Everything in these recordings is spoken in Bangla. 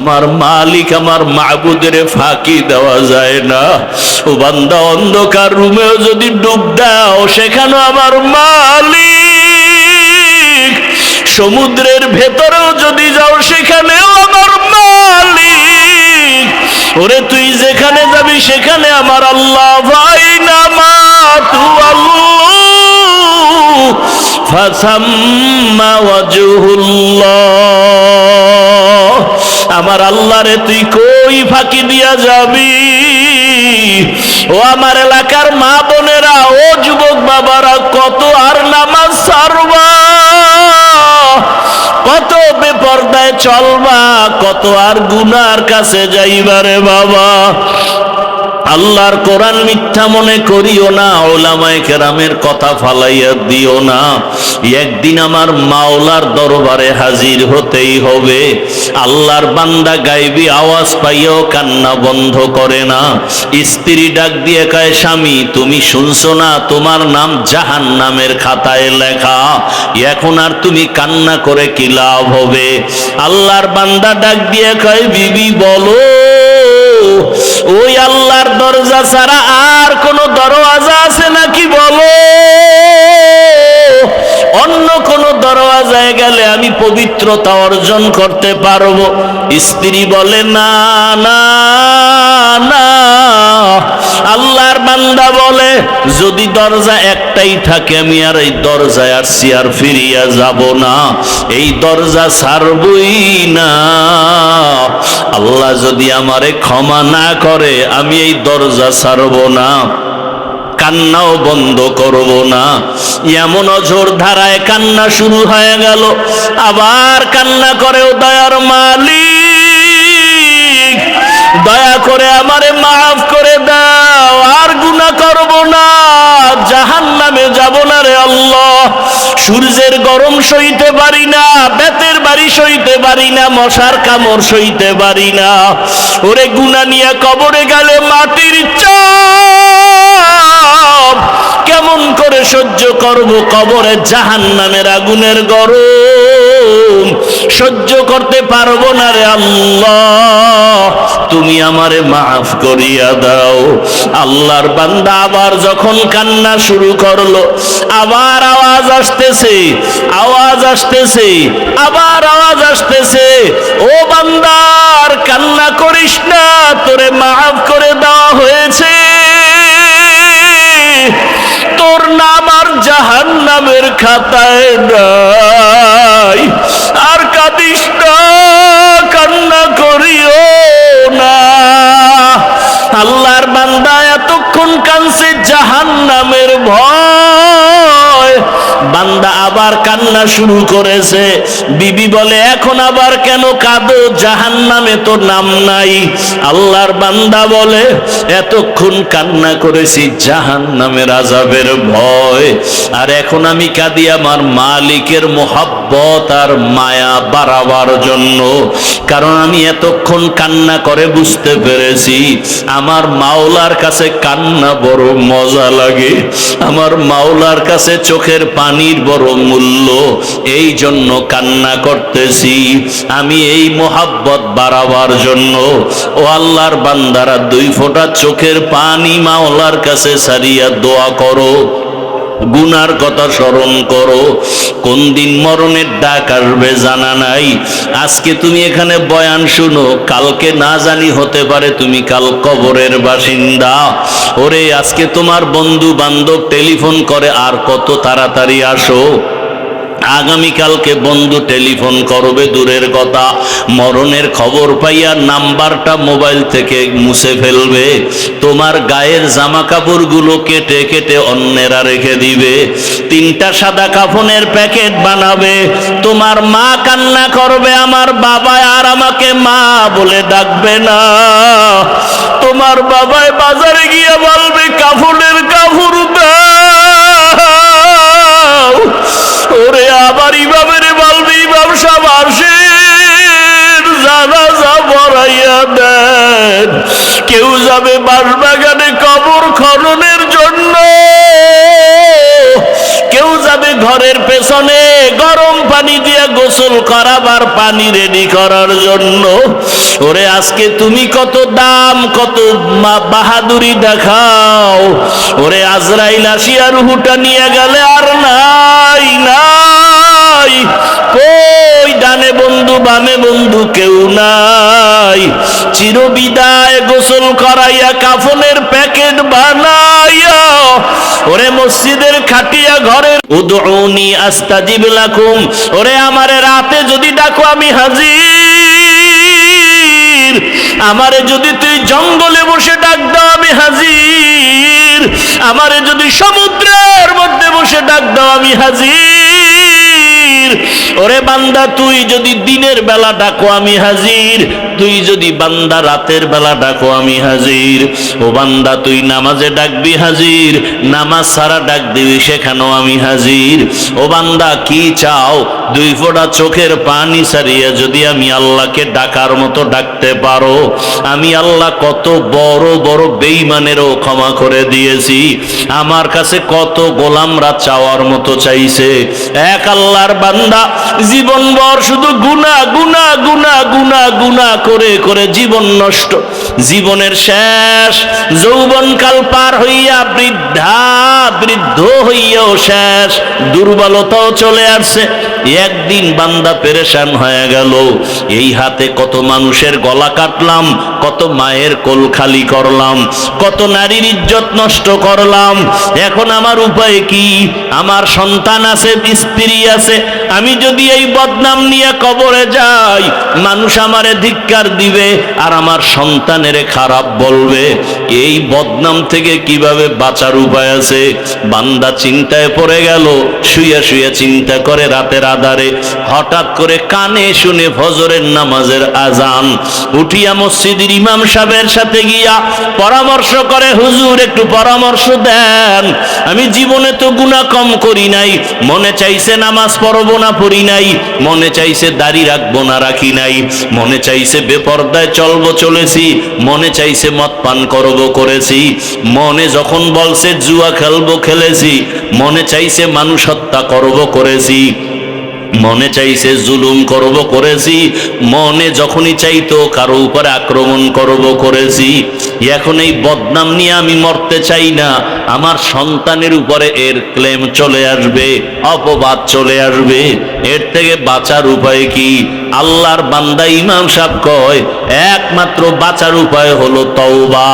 আমার মালিক আমার মাবুদের ফাঁকি দেওয়া যায় না। ও বান্দা, অন্ধকার রুমেও যদি ডুব দাও সেখানেও আমার মালিক, সমুদ্রের ভেতরেও যদি যাও সেখানেও আমার মালিক। ওরে তুই যেখানে যাবি সেখানে আমার আল্লাহ। ফাইনা মা তু ফাসাম্মা ওয়াজহুল্লাহ। আমার আল্লাহ রে তুই কই ফাঁকি দিয়া যাবি? ও আমার এলাকার মা বোনেরা, ও যুবক বাবারা, কত আর নামাজ ছাড়বা, কত বেপরদায় চলবা, কত আর গুনার কাছে যাইবারে বাবা। আল্লাহর কোরআন মিথ্যা মনে করিও না, ওলামায়ে কেরামের কথা ফালাইয়া দিও না। একদিন আমার মাওলার দরবারে হাজির হতেই হবে। আল্লাহর বান্দা গায়বী আওয়াজ পাইয়াও কান্না বন্ধ করে না। স্ত্রী ডাক দিয়ে কয়, স্বামী তুমি শুনছো না তোমার নাম জাহান্নামের খাতায় লেখা, এখন আর তুমি কান্না করে কি লাভ হবে? আল্লাহর বান্দা ডাক দিয়ে কয়, বিবি বলো, ওই আল্লাহর দরজা ছাড়া আর কোন দরওয়াজা আছে নাকি বলো? অন্য কোন দরওয়াজায় গেলে আমি পবিত্রতা অর্জন করতে পারবো। স্ত্রী বলে, না না না। আল্লাহর বান্দা বলে, যদি দরজা একটাই থাকে আমি আর এই দরজায় আর সিয়ার ফিরিয়া যাব না, এই দরজা ছাড়বই না। আল্লাহ যদি আমারে ক্ষমা না করে আমি এই দরজা ছাড়ব না, কান্নাও বন্ধ করব না। এমন অঝোর ধারায় কান্না শুরু হয়ে গেল। আবার কান্না করে, ও দয়ার মালিক, দয়া করে আমারে মাফ করে দাও, আর গুনাহ করব না, জাহান্নামে যাব না রে আল্লাহ। সূর্যের গরম সইতে পারি না, বেতের বাড়ি সইতে পারি না, মশার কামড় সইতে পারি না। ওরে গুনাহ নিয়ে কবরে গেলে মাটির চাপ কেমন করে সহ্য করব? কবরে জাহান্নামের আগুনের গরম সহ্য করতে পারবো না রে আল্লাহ, তুমি আমারে মাফ করিয়া দাও। আল্লাহর বান্দা আবার যখন কান্না শুরু করলো, আবার আওয়াজ আসতেছে, আওয়াজ আসতেছে, আবার আওয়াজ আসতেছে, ও বান্দার কান্না করিস না, তোরে মাফ করে দেওয়া হয়েছে, তোর নাম আর জাহান্নামের খাতায় নাই, আর কাঁদিস না, কান্না করিও না। আল্লাহর বান্দা এতক্ষণ কাঁদছে জাহান্নামের ভয়, বান্দা আবার কান্না শুরু করেছে। বিবি বলে, এখন আবার কেন কাঁদো? জাহান্নামে তো নাম নাই। আল্লাহর বান্দা বলে, এতক্ষণ কান্না করেছি জাহান্নামের আযাবের ভয়, আর এখন আমি কাঁদি আমার মালিকের মোহাব্বত আর মায়া বাড়াবার জন্য। কারণ আমি এতক্ষণ কান্না করে বুঝতে পেরেছি আমার মাওলার কাছে কান্না বড় মজা লাগে, আমার মাওলার কাছে চোখের পানির বড় মূল্য, এই জন্য কান্না করতেছি আমি এই মোহাব্বত বাড়াবার জন্য। ও আল্লাহর বান্দারা, 2 ফোঁটা চোখের পানি মাওলার কাছে সারিয়া দোয়া করো, গুনার কথা স্মরণ করো। কোন দিন মরণের ডাক আসবে জানা নাই। আজকে তুমি এখানে বয়ান শুনো, কালকে না জানি হতে পারে তুমি কাল কবরের বাসিন্দা। ওরে আজকে তোমার বন্ধু বান্ধব টেলিফোন করে, আর কত তাড়াতাড়ি আসো। আগামীকালকে বন্ধু টেলিফোন করবে দূরের কথা, মরণের খবর পাইয়া নাম্বারটা মোবাইল থেকে মুছে ফেলবে, তোমার গায়ের জামা কাপড়গুলো কেটে কেটে অন্যেরা রেখে দিবে, 3টা সাদা কাফনের প্যাকেট বানাবে। তোমার মা কান্না করবে, আমার বাবা আর আমাকে মা বলে ডাকবে না। তোমার বাবাই বাজারে গিয়ে বলবে, কাফনের কাপড় দাও। ওরে আবার ইমামের বলবে, ইমাম সাহেব আসেন, জানাজা পড়াইয়া দেন। কেউ যাবে বাঁশবাগানে কবর খননের জন্য, কেউ যাবে ঘরের পেছনে গরম পানি দিয়ে গোসল করাবার পানি রেডি করার জন্য। ওরে আজকে তুমি কত দাম, কত বাহাদুরি দেখাও। ওরে আজরাইল আসিয়া রুহুটা নিয়ে গেলে আর নাই নাই, কই ডানে বন্ধু বামে বন্ধু কেউ নাই। চিরবিদায় গোসল করাইয়া কাফনের প্যাকেট বানাইয়া ওরে মসজিদের খাটিয়া ঘরের উদউনি আস্তাজিব লাকুম, ওরে আমারে রাতে যদি ডাকো আমি হাজির, আমারে যদি তুই জঙ্গলে বসে ডাক দাও আমি হাজির, আমারে যদি সমুদ্রের মধ্যে বসে ডাক দাও আমি হাজির। ওরে বান্দা তুই যদি দিনের বেলা ডাকো আমি হাজির, তুই যদি বান্দা রাতের বেলা ডাকো আমি হাজির। ও বান্দা তুই নামাজে ডাকবি হাজির, নামাজ ছাড়া ডাক দিবি সেখানেও আমি হাজির। ও বান্দা কি চাও? দুই ফোঁটা চোখের পানি ছাড়িয়ে যদি আমি আল্লাহকে ডাকার মতো ডাকতে পারো, আমি আল্লাহ কত বড় বড় বেঈমানেরও ক্ষমা করে দিয়েছি। আমার কাছে কত গোলামরা চাওয়ার মতো চাইছে। এক আল্লাহর বান্দা জীবনভর শুধু গুনাহ গুনাহ গুনাহ গুনাহ গুনাহ করে করে জীবন নষ্ট। জীবনের শেষ যৌবনকাল পার হইয়া বৃদ্ধ হইয়াও শেষ, দুর্বলতাও চলে আসছে। একদিন বান্দা পেরেশান হয়ে গেল, এই হাতে কত মানুষের গলা কাটলাম, কত মায়ের কোল খালি করলাম, কত নারীর ইজ্জত নষ্ট করলাম। এখন আমার উপায় কি? আমার সন্তান আছে, স্ত্রী আছে, আমি যদি এই বদনাম নিয়ে কবরে যাই, মানুষ আমারে ধিক্কার দিবে আর আমার সন্তানের খারাপ বলবে। এই বদনাম থেকে কিভাবে বাঁচার উপায় আছে? বান্দা চিন্তায় পড়ে গেল, শুয়ে শুয়ে চিন্তা করে রাতের আধারে হঠাৎ করে কানে শুনে ফজরের নামাজের আজান। উঠিয়া মসজিদের ইমাম সাহেবের সাথে গিয়া পরামর্শ করে, হুজুর একটু পরামর্শ দেন, আমি জীবনে তো গুনাহ কম করি নাই, মনে চাইছে নামাজ পড়বো না পড়ি নাই, মনে চাইছে দাড়ি রাখবো না রাখি নাই, মনে চাইছে বেপরদায় চলবো চলেছি, মনে চাইছে মদ পান করবো করেছি, মনে যখন বলছে জুয়া খেলবো খেলেছি, মনে চাইছে মানুষ হত্যা করবো করেছি, মনে চাইছে জুলুম করব করেছি, মনে যখনই চাইতো কারো উপরে আক্রমণ করব করেছি। এখন এই বদনাম নিয়ে আমি মরতে চাই না, আমার সন্তানের উপরে এর ক্লেম চলে আসবে, অপবাদ চলে আসবে। এর থেকে বাঁচার উপায় কি? আল্লাহর বান্দা ইমাম সাহেব কয় একমাত্র বাঁচার উপায় হলো তওবা।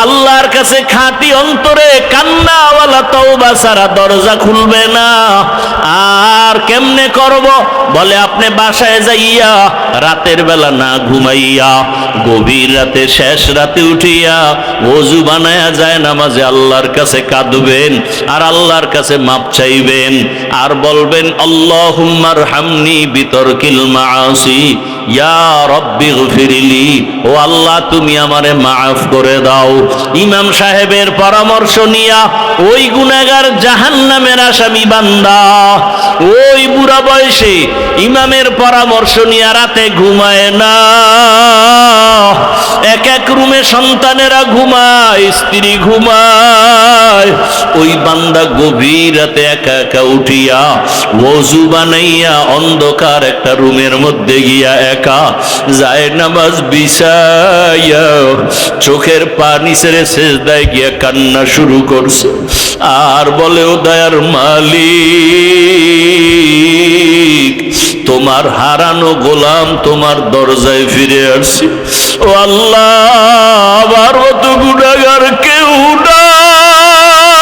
আল্লাহর কাছে খাঁটি অন্তরে কান্নাওয়ালা তওবা ছাড়া দরজা খুলবে না। আর কেমনে করব? বলে আপনি বাসায় যাইয়া রাতের বেলা না ঘুমাইয়া গভীর রাতে শেষ রাতে উঠিয়া ওযু বানায়া যায় নামাজে আল্লাহর কাছে কাঁদবেন আর আল্লাহর কাছে মাপ চাইবেন আর বলবেন আল্লাহুম্মা আরহামনি বিতরকিল মাআসি ইয়া রাব্বি গফিরলি, ও আল্লাহ তুমি আমারে মাফ করে দাও। ইমাম সাহেবের পরামর্শ নিয়া ওই গুনাহগার জাহান্নামের আসামি বান্দা ওই বুড়া বয়সে ইমামের পরামর্শ নিয়ে রাতে ঘুমায় না। এক এক রুমে সন্তানেরা ঘুমায়, স্ত্রী ঘুমায়, ওই বান্দা গভীর রাতে একা একা উঠিয়া ওযু বানাইয়া অন্ধকার একটা রুমের মধ্যে গিয়া একা যায় নামাজ বিছাইয়া চোখের পানি ছেড়ে সেজদায় গিয়া কান্না শুরু করছে আর বলে, ও দয়ার মালিক, তোমার হারানো গোলাম তোমার দরজায় ফিরে আসছি। ও আল্লাহ, আমার মতো গুনাহগার কেউ নাই।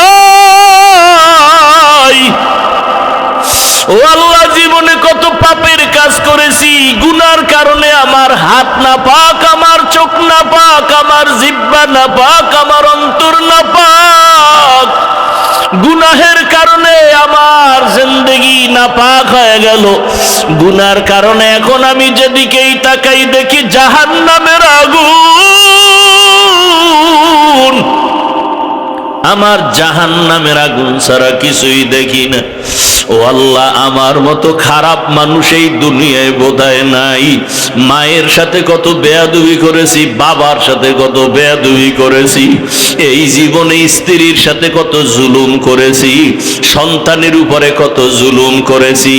ও আল্লাহ, জীবনে কত পাপের কাজ করেছি, গুনার কারণে আমার হাত না পাক, আমার চোখ না পাক, আমার জিহ্বা না পাক, আমার অন্তর না পাক। গুনাহের কারণে আমার জিন্দেগি নাপাক হয়ে গেল। গুনার কারণে এখন আমি যেদিকেই তাকাই দেখি জাহান্নামের আগুন। আমার জাহান্নামের আগুন ছাড়া কিছুই দেখি না। ও ও আল্লাহ, আমার মতো খারাপ মানুষ এই দুনিয়ায় বোধহয় নাই। মায়ের সাথে কত বেয়াদবি করেছি, বাবার সাথে কত বেয়াদবি করেছি, এই জীবনে স্ত্রীর সাথে কত জুলুম করেছি, সন্তানের উপরে কত জুলুম করেছি,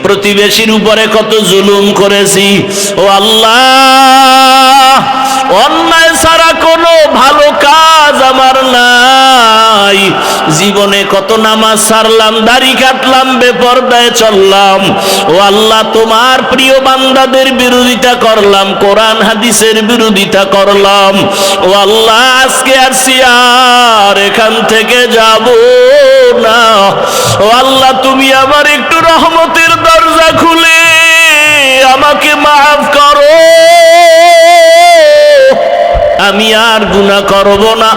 প্রতিবেশীর উপরে কত জুলুম করেছি। ও আল্লাহ, অন্যায় ছাড়া কোনো ভালো কাজ আমার নাই। জীবনে কত নামাজ ছাড়লাম, দাড়ি কাটলাম, বেপরদায় চললাম। ও আল্লাহ, তোমার প্রিয় বান্দাদের বিরোধিতা করলাম, কোরআন হাদিসের বিরোধিতা করলাম। ও আল্লাহ, আজকে আসছি আর এখান থেকে যাব না। ও আল্লাহ, তুমি আমার একটু রহমতের দরজা খুলে আমাকে মাফ করো। আমি আর গুনাহ করব না,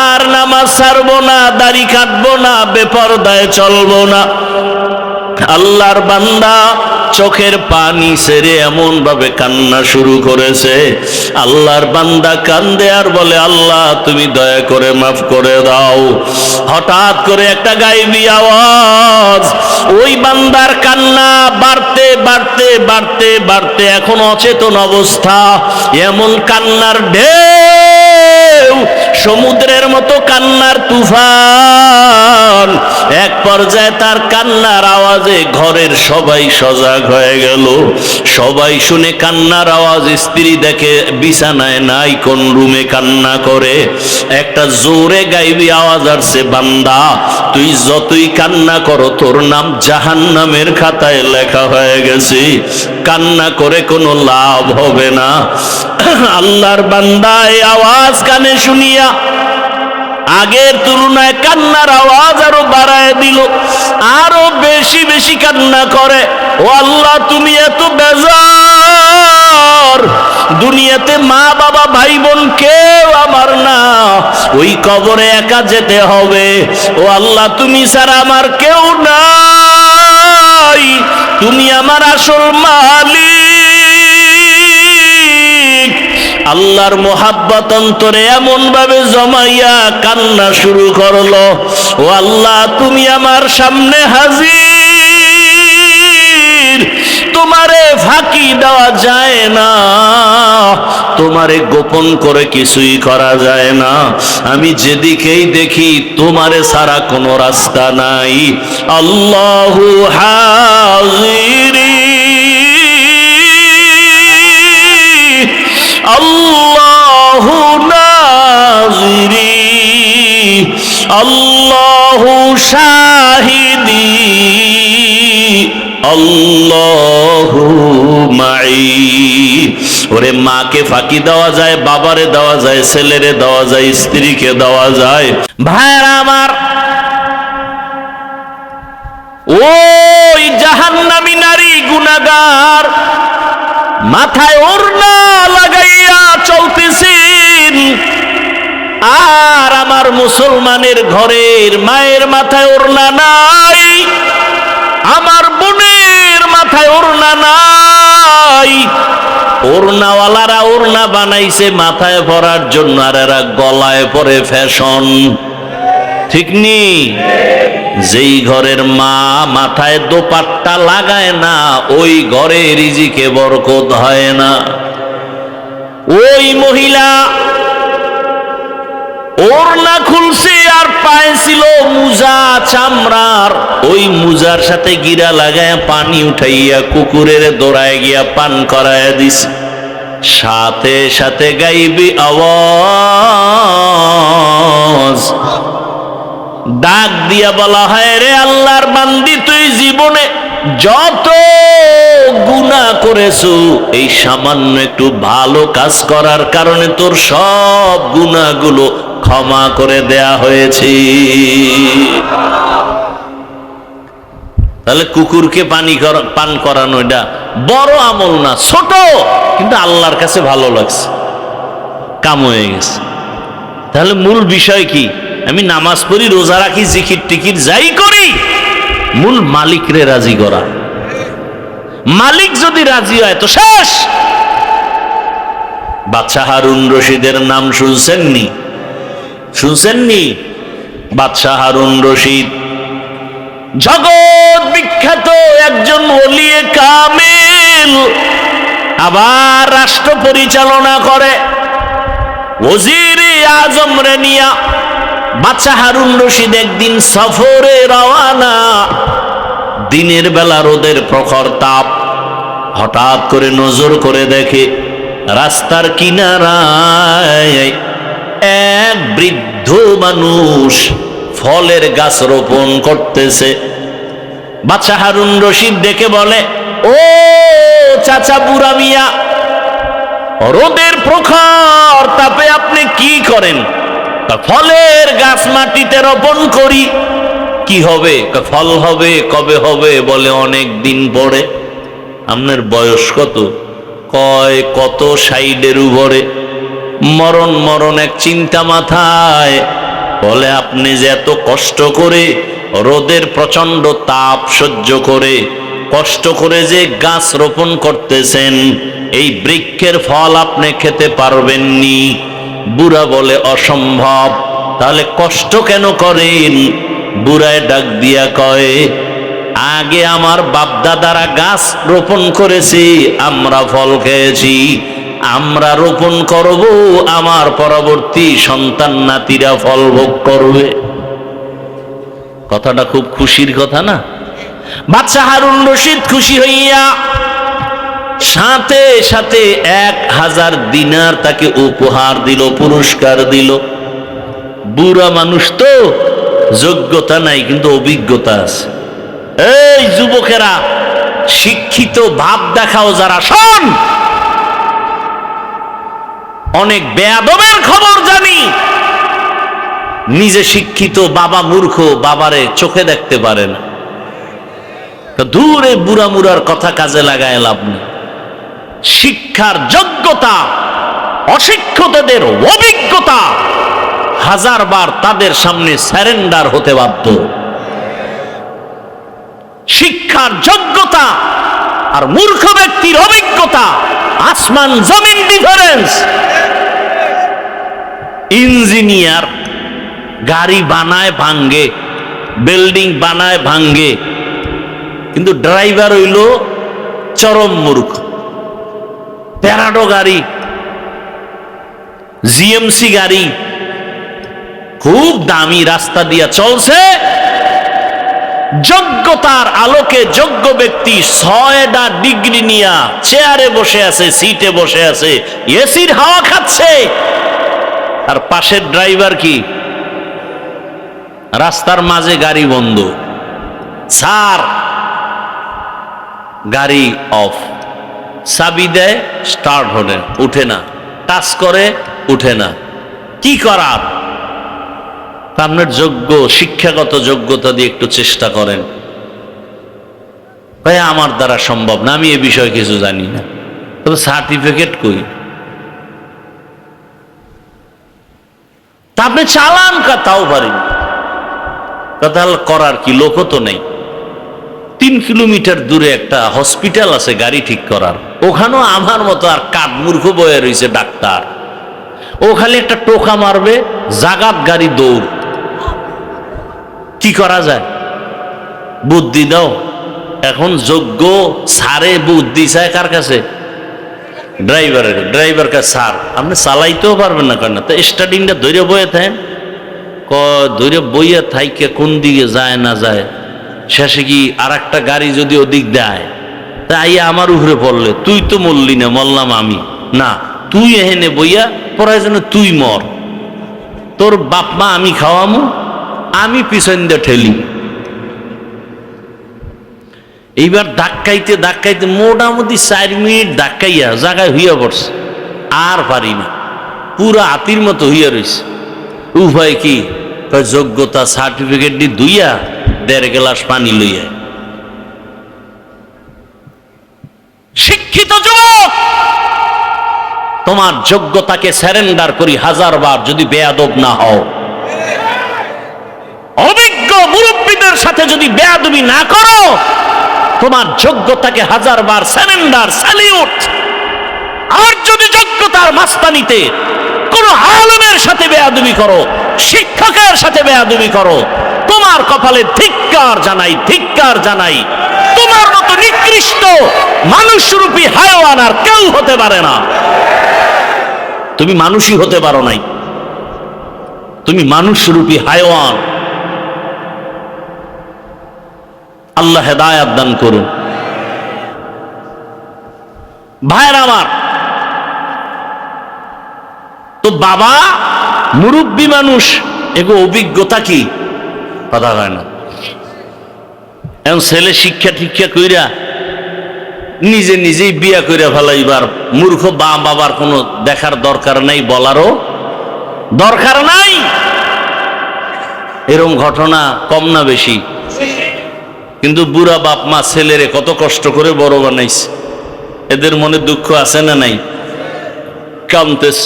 আর নামাজ ছাড়বো না, দাড়ি কাটবো না, বেপরদায় চলবো না। আল্লাহর বান্দা চোখের পানি ছেড়ে এমন ভাবে কান্না শুরু করেছে। আল্লাহর বান্দা কান্দে আর বলে, আল্লাহ তুমি দয়া করে মাফ করে দাও। হঠাৎ করে একটা গায়েবী আওয়াজ, ওই বান্দার কান্না বাড়তে বাড়তে বাড়তে বাড়তে এখন অচেতন অবস্থা। এমন কান্নার ঢেউ, সমুদ্রের মতো কান্নার তুফান। এক পর্যায়ে তার কান্নার আওয়াজে ঘরের সবাই সজাগ হয়ে গেল। সবাই শুনে কান্নার আওয়াজ, স্ত্রী দেখে বিছানায় নাই, কোন রুমে কান্না করে। একটা জোরে গাইবি আওয়াজ আসছে, বান্দা তুই যতই কান্না করো তোর নাম জাহান্নামের খাতায় লেখা হয়ে গেছে, কান্না করে কোনো লাভ হবে না। আল্লাহর বান্দা এই আওয়াজ কানে শুনিয়া আগের তুলনায় কান্নার আওয়াজ আরো বাড়ায় দিল, আরো বেশি বেশি কান্না করে। ও আল্লাহ, তুমি এত বেজার, দুনিয়াতে মা বাবা ভাই বোন কেউ আমার না, ওই কবরে একা যেতে হবে। ও আল্লাহ, তুমি ছাড়া আমার কেউ নাই, তুমি আমার আসল মালিক। আল্লাহর মোহাব্বত অন্তরে এমন ভাবে জমাইয়া কান্না শুরু করলো। ও আল্লাহ, তুমি আমার সামনে হাজির, তোমারে ফাঁকি দেওয়া যায় না, তোমারে গোপন করে কিছুই করা যায় না। আমি যেদিকেই দেখি তোমারে ছাড়া কোনো রাস্তা নাই। আল্লাহু হাজিরি, আল্লাহু নাজিরি, আল্লাহু শাহিদি, আল্লাহু মাই। ওরে মাকে ফাঁকি দেওয়া যায়, বাবারে দেওয়া যায়, ছেলেরে দেওয়া যায়, স্ত্রীকে দেওয়া যায়। ভাইরা আমার, ওই জাহান্নামী নারী গুনাহগার মাথায় ওড়না লাগাইয়া চলতেছেন, আর আমার মুসলমানের ঘরের মায়ের মাথায় ওড়না নাই, আমার বোনের মাথায় ওড়না নাই। ওড়নাওয়ালারা ওড়না বানাইছে মাথায় পরার জন্য, আর এরা গলায় পরে ফ্যাশন। ঠিক নি? যেই ঘরের মা মাথায় দোপাট্টা লাগায় না, ওই ঘরে রিজিকে বরকত হয় না। ওই মহিলা ওড়না খুলছে আর পায়ে ছিল মুজা চামড়ার, ওই মুজার সাথে গিরা লাগায় পানি উঠাইয়া কুকুরের দৌড়ায় গিয়া পান করাইয়া দিছে। সাথে সাথে গাইবি আওয়াজ, ডাক দিয়া বলা হয়, রে আল্লাহর বান্দি, তুই জীবনে যত গুনাহ করেছো, এই সামান্য একটু ভালো কাজ করার কারণে তোর সব গুনাহগুলো ক্ষমা করে দেয়া হয়েছে। তাহলে কুকুরকে পান করানো এটা বড় আমল না, ছোট, কিন্তু আল্লাহর কাছে ভালো লাগছে, কাম হয়ে গেছে। তাহলে মূল বিষয় কি? আমি নামাজ পড়ি, রোজা রাখি, জিকির টিকির যাই করি, মূল মালিকরে রাজি করা। মালিক যদি রাজি হয় তো শেষ। বাদশাহ হারুন রশিদের নাম শুনছেননি? বাদশাহ হারুন রশিদ জগৎ বিখ্যাত একজন ওলিয়ে কামিল, আবার রাষ্ট্র পরিচালনা করে। ওজিরে আজম রে নিয়া বাদশা হারুন রশিদ একদিন সফরে রওয়ানা। দিনের বেলা রোদের প্রখর তাপ, হঠাৎ করে নজর করে দেখে রাস্তার কিনারায় এক বৃদ্ধ মানুষ ফলের গাছ রোপণ করতেছে। বাদশা হারুন রশিদ দেখে বলে, ও চাচা বুড়া মিয়া, রোদের প্রখর তাপে আপনি কি করেন? ফলের গাছ মাটিতে রোপণ করি। কি হবে? ফল হবে। কবে হবে? বলে অনেক দিন পরে। আপনার বয়স কত? কয় কত 60-এর উপরে। মরণ মরণ এক চিন্তা মাথায়। বলে আপনি যে এত কষ্ট করে রোদের প্রচন্ড তাপ সহ্য করে কষ্ট করে যে গাছ রোপণ করতেছেন, এই বৃক্ষের ফল আপনি খেতে পারবেননি। বুড়া বলে অসম্ভব। তাহলে কষ্ট কেন করেন? বুড়ায় ডাক দিয়া কয়, আগে আমার বাপদাদারা গাছ রোপণ করেছে, আমরা ফল খেয়েছি। আমরা রোপণ করব, আমার পরবর্তী সন্তান নাতিরা ফল ভোগ করবে। কথাটা খুব খুশির কথা না? বাদশা হারুন রশিদ খুশি হইয়া সাথে সাথে 1000 দিনার তাকে উপহার দিল, পুরস্কার দিল। বুড়া মানুষ তো, যোগ্যতা নাই কিন্তু অভিজ্ঞতা আছে। এই যুবকেরা, শিক্ষিত ভাব দেখাও যারা, শোন, অনেক বেয়াদবের খবর জানি। নিজে শিক্ষিত, বাবা মূর্খ, বাবারে চোখে দেখতে পারে না। দূরে বুড়া মুড়ার কথা কাজে লাগায় লাভ নেই। শিক্ষার যোগ্যতা, অশিক্ষিতদের অভিজ্ঞতা 1000 বার তাদের সামনে স্যারেন্ডার হতে বাধ্য। শিক্ষার যোগ্যতা আর মূর্খ ব্যক্তির অভিজ্ঞতা আসমান জমিন ডিফারেন্স। ইঞ্জিনিয়ার গাড়ি বানায় ভাঙ্গে, বিল্ডিং বানায় ভাঙ্গে, কিন্তু ড্রাইভার হইল চরম মূর্খ। প্যারাডো গাড়ি, জিএমসি গাড়ি খুব দামি রাস্তা দিয়া চলছে, যোগ্যতার আলোকে যোগ্য ব্যক্তি 6টা ডিগ্রি নিয়া চেয়ারে বসে আছে, সিটে বসে আছে, এসির হাওয়া খাচ্ছে। আর পাশের ড্রাইভার কি? রাস্তার মাঝে গাড়ি বন্ধ, স্যার গাড়ি অফ, চাবি দেয় স্টার্ট হলে উঠে না, টাচ করে উঠে না। কি করার? আপনার যোগ্য শিক্ষাগত যোগ্যতা দিয়ে একটু চেষ্টা করেন। ভাই আমার দ্বারা সম্ভব না, আমি এ বিষয়ে কিছু জানি না। তবে সার্টিফিকেট কই? তা আপনি চালান তাও পারেন, তাহলে করার কি? লোকও তো নেই। 3 কিলোমিটার দূরে একটা হসপিটাল আছে গাড়ি ঠিক করার, ওখানেও আমার মতো আর কাঠ মূর্খ বয়ে রয়েছে ডাক্তার। ও খালি একটা টোকা মারবে, জাগাত গাড়ি দৌড়। কি করা যায়? বুদ্ধি দাও। এখন যোগ্য সারে বুদ্ধি চায় কার কাছে? ড্রাইভারের। ড্রাইভার কাছে, স্যার আপনি চালাইতেও পারবেন না কেন? তা স্টার্টিংটা ধৈর্য বয়ে থাকেন। ধৈর্য বইয়া থাইকে কোন দিকে যায় না যায়, শেষে কি আর একটা গাড়ি যদি ওদিক দেয়, তা আইয়া আমার উপরে পড়লে, তুই তো মরলি না, মরলাম আমি না, তুই এহেনে বইয়া পড়ায় যেন তুই মর, তোর বাপ মা আমি খাওয়ামু, আমি পিছন দিয়ে ঠেলি। এইবার ধাক্কাইতে ধাক্কাইতে মোটামুটি 4 মিনিট ধাক্কাইয়া জায়গায় হইয়া পড়ছে, আর পারি না, পুরা হাতির মতো হইয়া রয়েছে। উপায় কি? যোগ্যতা সার্টিফিকেট দিয়ে ধুইয়া 1.5 গ্লাস পানি লইয়া। শিক্ষিত যুবক, তোমার যোগ্যতাকে স্যারেন্ডার করি 1000 বার, যদি বেয়াদব না হও। অভিজ্ঞ মুরব্বীদের সাথে যদি বেয়াদবি না করো, তোমার যোগ্যতাকে 1000 বার স্যারেন্ডার, স্যালিউট। আর যদি যোগ্যতার মাস্তানিতে কোন আলেমের সাথে বেয়াদবি বেয়াদবি করো, শিক্ষকের সাথে বেয়াদবি করো, তোমার কপালে ধিক্কার জানাই, ধিক্কার জানাই। তোমার মতো নিকৃষ্ট মানুষরূপী হায়াওয়ান আর কেউ হতে পারে না। তুমি মানুষই হতে পারো নাই, তুমি মানুষরূপী হায়াওয়ান। আল্লাহ হেদায়াত দান করুন। ভাইরা আমার, তো বাবা মুরব্বী মানুষ, এগো অভিজ্ঞতা কি কথা হয় না। এখন ছেলে শিক্ষা টিক্ষা কইরা নিজে নিজেই বিয়া কইরা ফেলাইবার মূর্খ বাবার কোনো দেখার দরকার নাই, বলারও দরকার নাই। এরকম ঘটনা কম না বেশি? কিন্তু বুড়া বাপ মা ছেলেরে কত কষ্ট করে বড় বানাইছে, এদের মনে দুঃখ আছে না নাই? কামতেস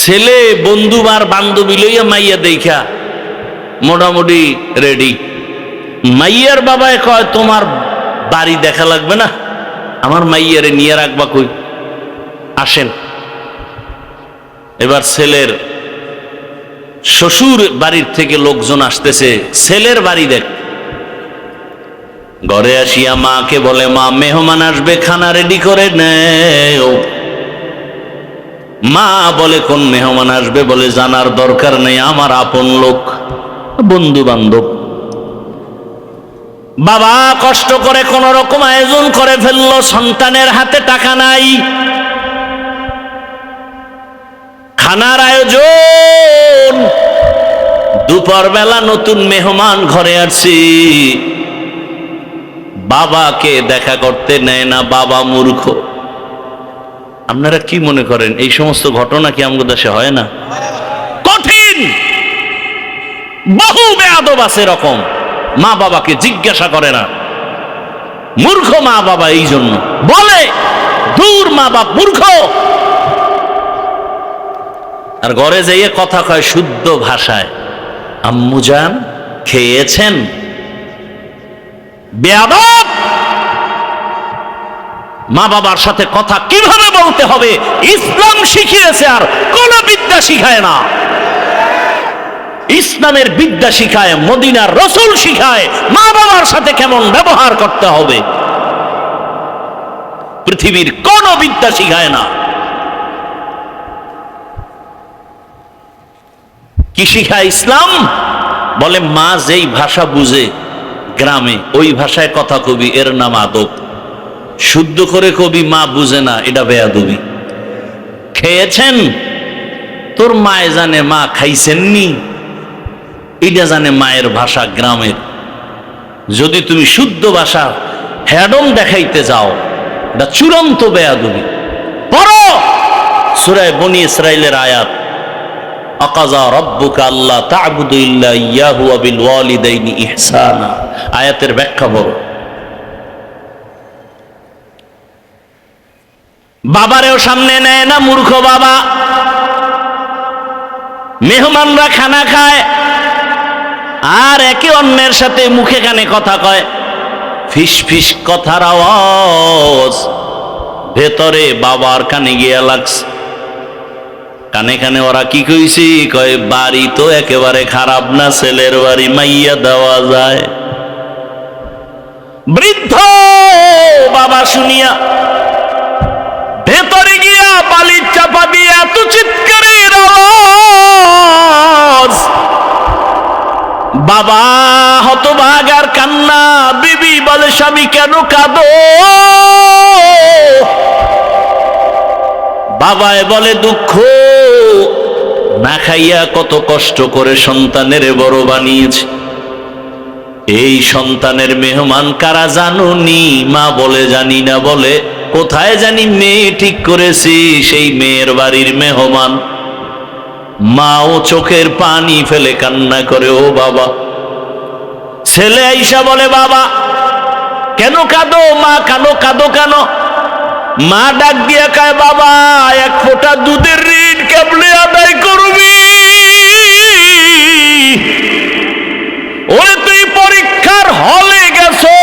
ছেলে বন্ধু আর বান্ধবী লইয়া মাইয়া দেখা মোটামুটি রেডি। মাইয়ার বাবায় কয় তোমার বাড়ি দেখা লাগবে না, আমার মাইয়ারে নিয়ে রাখবা কই, আসেন। এবার ছেলের শ্বশুর বাড়ির থেকে লোকজন আসতেছে, ছেলের বাড়ি দেখ। ঘরে আসিয়া মাকে বলে, মা মেহমান আসবে, খানা রেডি করে নেও। মা বলে, কোন মেহমান আসবে? বলে, জানার দরকার নেই, আমার আপন লোক, বন্ধু বান্ধব। বাবা কষ্ট করে কোন রকম আয়োজন করে ফেললো, সন্তানের হাতে টাকা নাই, খানার আয়োজন। দুপুর বেলা নতুন মেহমান ঘরে আসছি, বাবাকে দেখা করতে নেয় না, বাবা মূর্খ। আপনারা কি মনে করেন এই সমস্ত ঘটনা কি আমাদের দেশে হয় না? কঠিন, বহু বেয়াদব আছে এরকম, মা বাবাকে জিজ্ঞাসা করে না। মূর্খ মা বাবা এই জন্য বলে, দূর মা বাপ মূর্খ। আর ঘরে যাইয়ে কথা কয় শুদ্ধ ভাষায়, আম্মুজান খেয়েছেন? বেয়াদব। মা বাবার সাথে কথা কিভাবে বলতে হবে ইসলাম শিখিয়েছে, আর কোন বিদ্যা শিখায় না। ইসলামের বিদ্যা শিখায়, মদিনার রাসূল শিখায় মা বাবার সাথে কেমন ব্যবহার করতে হবে। পৃথিবীর কোন বিদ্যা শিখায় না। কি শিখায় ইসলাম? বলে মা যেই ভাষা বুঝে গ্রামে ওই ভাষায় কথা কবি, এর নাম আদব। শুদ্ধ করে কবি মা বুঝে না, এটা বেয়াদবি। খেয়েছেন? তোর মায়ে জানে মা খাইছেননি, এটা জানে মায়ের ভাষা গ্রামের। যদি তুমি শুদ্ধ ভাষা হ্যাডম দেখাইতে যাও, এটা চূড়ান্ত বেয়াদবি। পড়ো সূরা বনী ইসরাইলের আয়াত, আকাযা রাব্বুকা আল্লা তা'বুদু ইল্লা ইয়াহু ওয়া বিল ওয়ালিদাইনি ইহসানা। আয়াতের ব্যাখ্যা বড়। বাবারেও সামনে নেয় না, মূর্খ বাবা। মেহমানরা খানা খায় আর একে অন্যের সাথে মুখে কানে কথা কয়, ফিস ফিস কথার আওয়াজ ভেতরে বাবার কানে গিয়া লাগছে। কানে কানে ওরা কি কইছি? কয় বাড়ি তো একেবারে খারাপ না, ছেলের বাড়ি মাইয়া দেওয়া যায়। বৃদ্ধ বাবা শুনিয়া ভেতরে গিয়া বালির চাপা দিয়ে এত চিৎকারের আওয়াজ, বাবা হতভাগার কান্না। বিবি বলে, স্বামী কেন কাঁদো? বাবায় বলে, দুঃখ না খাইয়া কত কষ্ট করে সন্তানের বড় বানিয়েছে, এই সন্তানের মেহমান কারা জানুনি? মা বলে, জানি না। বলে, কোথায় জানি মেয়ে ঠিক করেছি, সেই মেয়ের বাড়ির মেহমান। মাও চোখের পানি ফেলে কান্না করে, ও বাবা। ছেলে আইসা বলে, বাবা কেন কাঁদো? মা কাঁদো কেন? মা ডাক দিয়া কয়, বাবা এক ফোঁটা দুধের ঋণ কেবলে আদায় করবি? ওরে তুই পরীক্ষার হলে গেছো,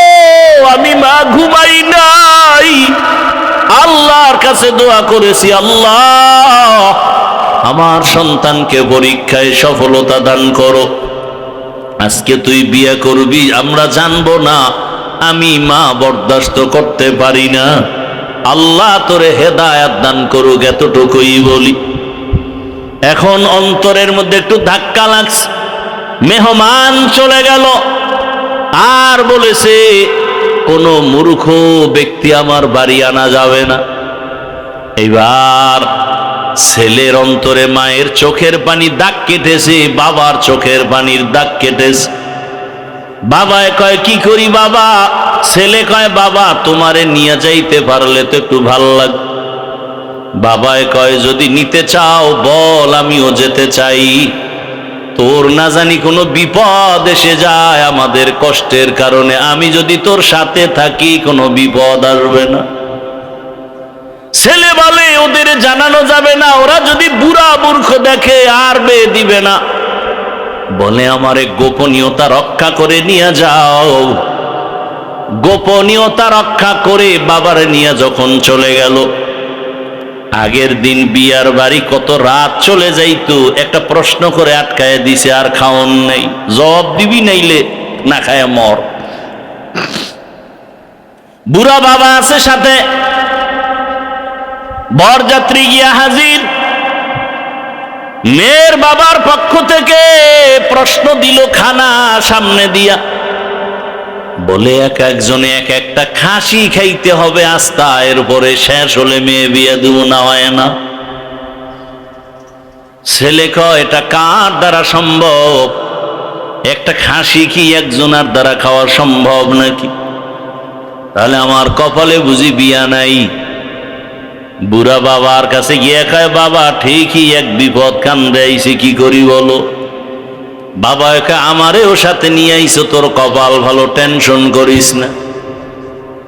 আমি মা ঘুমাই নাই, আল্লাহর কাছে দোয়া করেছি, আল্লাহ আমার সন্তানকে পরীক্ষায় সফলতা দান করো। আজকে তুই বিয়ে করবি, আমরা জানবো না, আমি মা বরদাস্ত করতে পারি না, আল্লাহ তোরে হেদায়েত দান করুক, এতটুকুই বলি। এখন অন্তরের মধ্যে একটু ধাক্কা লাগছে, মেহমান চলে গেল, আর বলেছে কোনো মূর্খ ব্যক্তি আমার বাড়ি আনা যাবে না। এবার ছেলের অন্তরে মায়ের চোখের পানি দাগ কেটেছে, বাবার চোখের পানির দাগ কেটেছে। বাবায় কয় কি করি বাবা? ছেলে কয় বাবা তোমারে নিয়ে যাইতে পারলে তো একটু ভালো লাগবে। বাবায় কয় যদি নিতে চাও বল, আমিও যেতে চাই, তোর না জানি কোনো বিপদ এসে যায় আমাদের কষ্টের কারণে, আমি যদি তোর সাথে থাকি কোনো বিপদ আসবে না। ছেলে বলে ওদের জানানো যাবে না, ওরা যদি বুড়া মূর্খ দেখে আর বিয়ে দিবে না। বলে আমারে গোপনীয়তা রক্ষা করে নিয়ে যাও। গোপনীয়তা রক্ষা করে বাবার নিয়ে যখন চলে গেল, আগের দিন বিয়ার বাড়ি কত রাত চলে যাইতো, একটা প্রশ্ন করে আটকায় দিছে, আর খাওন নেই, জবাব দিবি নাইলে না খায় মর। বুড়া বাবা আছে সাথে, বরযাত্রী গিয়া হাজির। মেয়ের বাবার পক্ষ থেকে প্রশ্ন দিল খানা সামনে দিয়া, বলে এক একজনে এক একটা খাসি খাইতে হবে আস্তা, এরপরে শেষ হলে মেয়ে বিয়ে দেব, না হয় না। ছেলে কয় এটা কার দ্বারা সম্ভব? একটা খাসি কি একজনের দ্বারা খাওয়া সম্ভব নাকি? তাহলে আমার কপালে বুঝি বিয়া নাই। বুড়া বাবার কাছে গিয়ে কয় বাবা ঠিকই এক বিপদ কান্দে আইছে, কি করি বলো? বাবা একা আমারেও সাথে নিয়ে আইছো, তোর কপাল ভালো, টেনশন করিস না।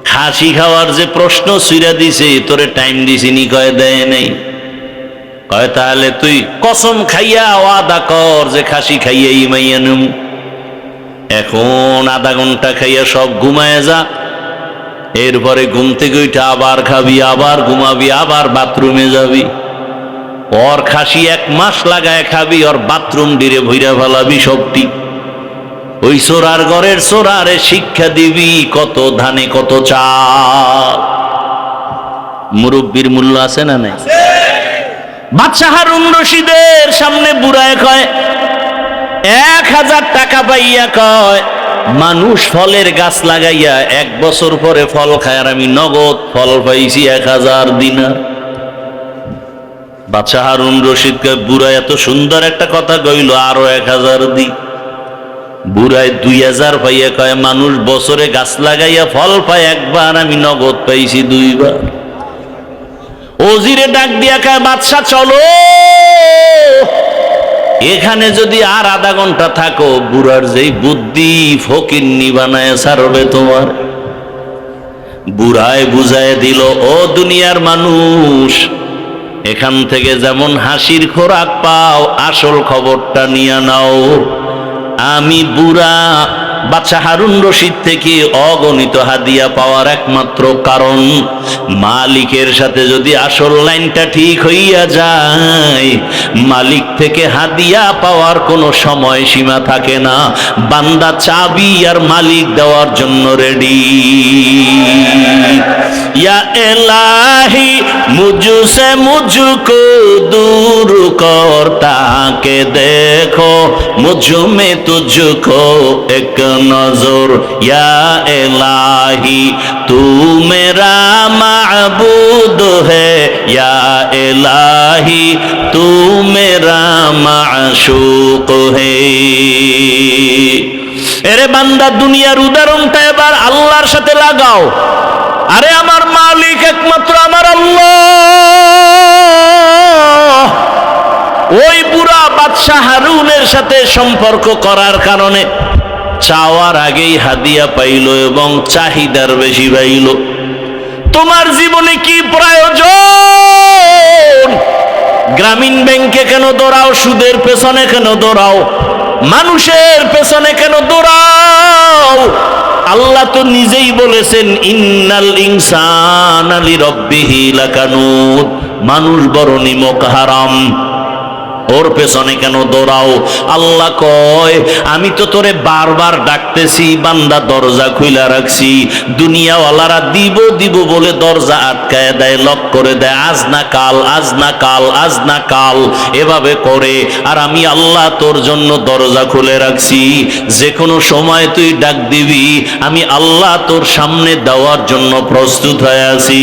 খাসি খাওয়ার যে প্রশ্ন ছুঁড়া দিছে, তোরে টাইম দিছিনি? কয় দেয় নাই। কয় তাহলে তুই কসম খাইয়া ওয়াদা কর যে খাসি খাইয়া ইমাইয়া নেব। এখন আধা ঘন্টা খাইয়া সব ঘুমায় যা, এরপরে ঘুম থেকে উঠে আবার খাবি, আবার ঘুমাবি, আবার বাথরুমে যাবি। ওর খাসি 1 মাস লাগায় খাবি, ওর বাথরুম ডিরে ভইরা ফেলাবি সবটি। ওই সোরার ঘরের সোরারে শিক্ষা দিবি কত ধানে কত চাল। মুরব্বির মূল্য আছে না নাই? বাদশাহ হারুন রশিদের সামনে বুড়ায় কয় 1000 টাকা পাইয়া কয় মানুষ ফলের গাছ লাগাইয়া 1 বছর পরে ফল খায়, আর আমি নগদ ফল পাইছি 1000 দিনার। বাদশাহ হারুন রশিদ কয় বুড়া এত সুন্দর একটা কথা কইল, আরো 1000 দি। বুড়ায় 2000 পাইয়া কয় মানুষ বছরে গাছ লাগাইয়া ফল পায় একবার, আমি নগদ পাইছি 2 বার। ওজিরে ডাক দিয়া কয় বাদশা চলো, এখানে যদি আর আধা ঘন্টা থাকো বুড়ার যেই বুদ্ধি ফকিন্নি বানায় ছাড়বে তোমার। বুড়ায় বুঝায় দিল ও দুনিয়ার মানুষ, এখান থেকে যেমন হাসির খোরাক পাও আসল খবরটা নিয়ে নাও। আমি বুড়া বাদশাহ হারুন রশিদ থেকে অগণিত হাদিয়া পাওয়ার একমাত্র কারণ, মালিকের সাথে যদি আসল লাইনটা ঠিক হইয়া যায়, মালিক থেকে হাদিয়া পাওয়ার কোনো সময় সীমা থাকে না। বান্দা চাবি আর মালিক দেওয়ার জন্য রেডি। ইয়া ইলাহি মুঝসে মুঝকো দূর করতা কে দেখো, মুঝ মে তুঝকো এক নজর। ইয়া ইলাহি তু মেরা মাবুদ है, या इलाही तू मेरा माशूक है। এরে বান্দা দুনিয়ার উদাহরণটা এবার আল্লাহর সাথে লাগাও। আরে আমার মালিক একমাত্র আমার আল্লাহ। ওই বুড়া বাদশাহ হারুনের সাথে সম্পর্ক করার কারণে চাওয়ার আগেই হাদিয়া পাইল এবং চাহিদার বেশি পাইল। তোমার জীবনে কি প্রয়োজন? গ্রামীণ ব্যাংকে কেন দৌড়াও? সুদের পেছনে কেন দৌড়াও? মানুষের পেছনে কেন দৌড়াও? আল্লাহ তো নিজেই বলেছেন ইন্নাল ইনসানা লিরাব্বিহি লাকানুত, মানুষ বড় নিমক হারাম। ওর পেছনে কেন দৌড়াও? আল্লাহ কয় আমি তো তোরে বারবার ডাকতেছি, বান্দা দরজা খুইলা রাখছি। দুনিয়াওয়ালারা দিব দিব বলে দরজা আটকায় দেয়, লক করে দেয়, আজ না কাল, আজ না কাল, আজ না কাল এভাবে করে। আর আমি আল্লাহ তোর জন্য দরজা খুলে রাখছি, যে কোনো সময় তুই ডাক দিবি, আমি আল্লাহ তোর সামনে দেওয়ার জন্য প্রস্তুত হয়ে আছি।